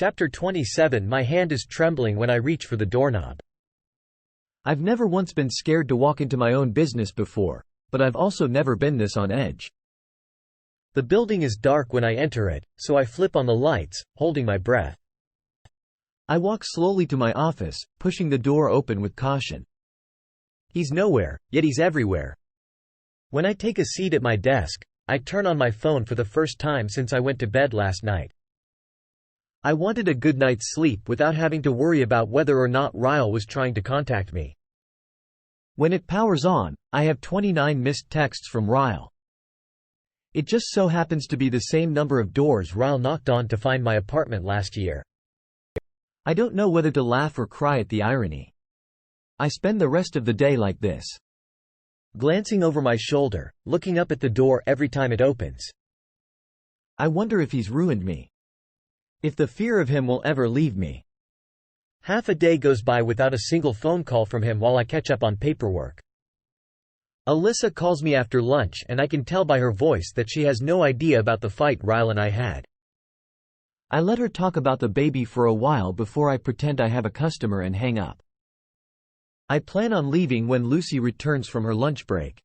Chapter 27. My hand is trembling when I reach for the doorknob. I've never once been scared to walk into my own business before, but I've also never been this on edge. The building is dark when I enter it, so I flip on the lights, holding my breath. I walk slowly to my office, pushing the door open with caution. He's nowhere, yet he's everywhere. When I take a seat at my desk, I turn on my phone for the first time since I went to bed last night. I wanted a good night's sleep without having to worry about whether or not Ryle was trying to contact me. When it powers on, I have 29 missed texts from Ryle. It just so happens to be the same number of doors Ryle knocked on to find my apartment last year. I don't know whether to laugh or cry at the irony. I spend the rest of the day like this. Glancing over my shoulder, looking up at the door every time it opens. I wonder if he's ruined me. If the fear of him will ever leave me. Half a day goes by without a single phone call from him while I catch up on paperwork. Alyssa calls me after lunch and I can tell by her voice that she has no idea about the fight Ryle and I had. I let her talk about the baby for a while before I pretend I have a customer and hang up. I plan on leaving when Lucy returns from her lunch break.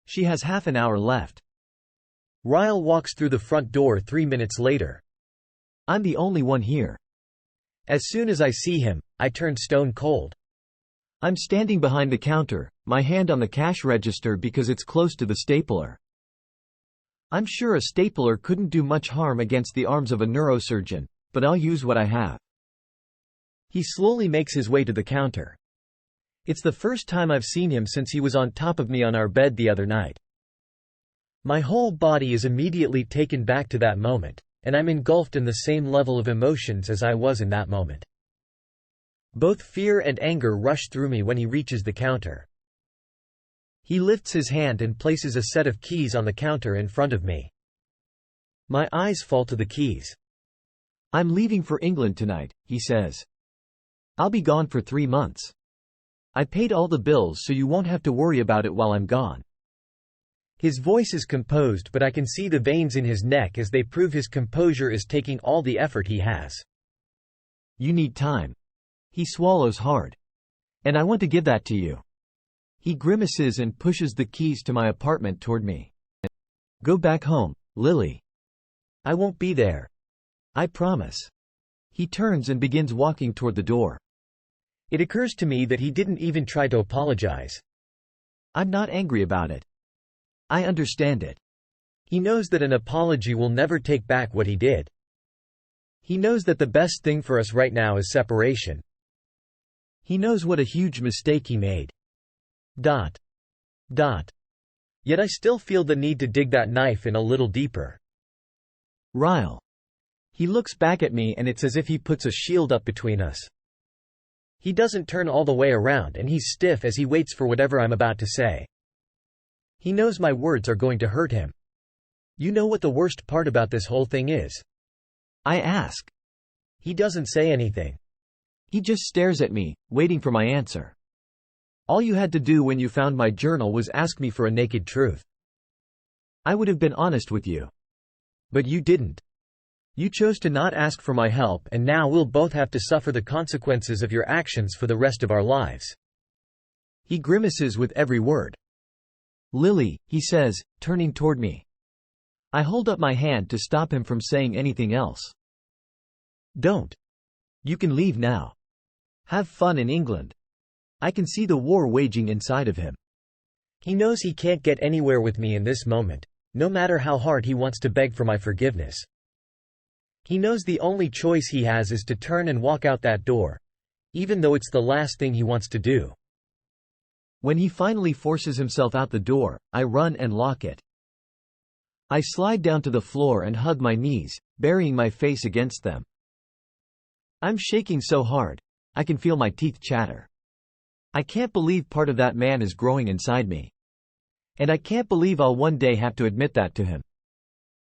She has half an hour left. Ryle walks through the front door 3 minutes later. I'm the only one here. As soon as I see him, I turn stone cold. I'm standing behind the counter, my hand on the cash register because it's close to the stapler. I'm sure a stapler couldn't do much harm against the arms of a neurosurgeon, but I'll use what I have. He slowly makes his way to the counter. It's the first time I've seen him since he was on top of me on our bed the other night. My whole body is immediately taken back to that moment, and I'm engulfed in the same level of emotions as I was in that moment. Both fear and anger rush through me when he reaches the counter. He lifts his hand and places a set of keys on the counter in front of me. My eyes fall to the keys. I'm leaving for England tonight, he says. I'll be gone for 3 months. I paid all the bills so you won't have to worry about it while I'm gone. His voice is composed, but I can see the veins in his neck as they prove his composure is taking all the effort he has. You need time. He swallows hard. And I want to give that to you. He grimaces and pushes the keys to my apartment toward me. Go back home, Lily. I won't be there. I promise. He turns and begins walking toward the door. It occurs to me that he didn't even try to apologize. I'm not angry about it. I understand it. He knows that an apology will never take back what he did. He knows that the best thing for us right now is separation. He knows what a huge mistake he made. Yet I still feel the need to dig that knife in a little deeper. Ryle. He looks back at me and it's as if he puts a shield up between us. He doesn't turn all the way around and he's stiff as he waits for whatever I'm about to say. He knows my words are going to hurt him. You know what the worst part about this whole thing is? I ask. He doesn't say anything. He just stares at me, waiting for my answer. All you had to do when you found my journal was ask me for a naked truth. I would have been honest with you. But you didn't. You chose to not ask for my help and now we'll both have to suffer the consequences of your actions for the rest of our lives. He grimaces with every word. Lily, he says, turning toward me. I hold up my hand to stop him from saying anything else. Don't. You can leave now. Have fun in England. I can see the war waging inside of him. He knows he can't get anywhere with me in this moment, no matter how hard he wants to beg for my forgiveness. He knows the only choice he has is to turn and walk out that door, even though it's the last thing he wants to do. When he finally forces himself out the door, I run and lock it. I slide down to the floor and hug my knees, burying my face against them. I'm shaking so hard, I can feel my teeth chatter. I can't believe part of that man is growing inside me. And I can't believe I'll one day have to admit that to him.